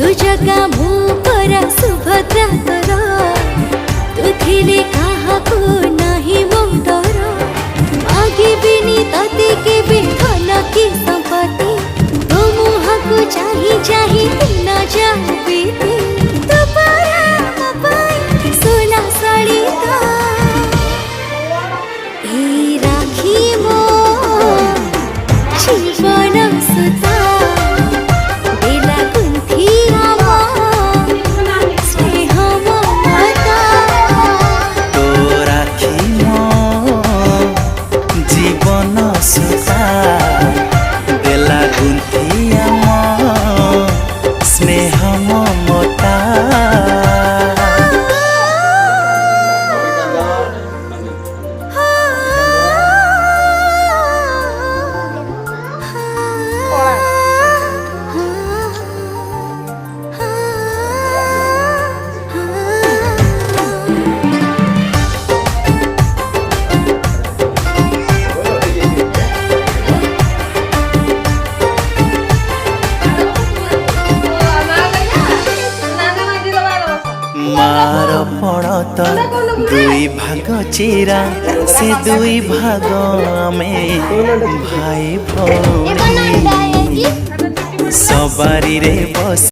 तू जगह मुँह परा सुभद्रा तोर तू थिले कहा को नहीं मो डर मागे बिनी तते के भी धन की संपत्ति तो मुँह को चाही चाही न जाऊ बीती तो परा मोबाइल सोना साड़ी तो ए राखी मो जीवन सुता मार पड़त दुई भाग चिरा से दुई भाग में भाई भौणी सवारी रे बस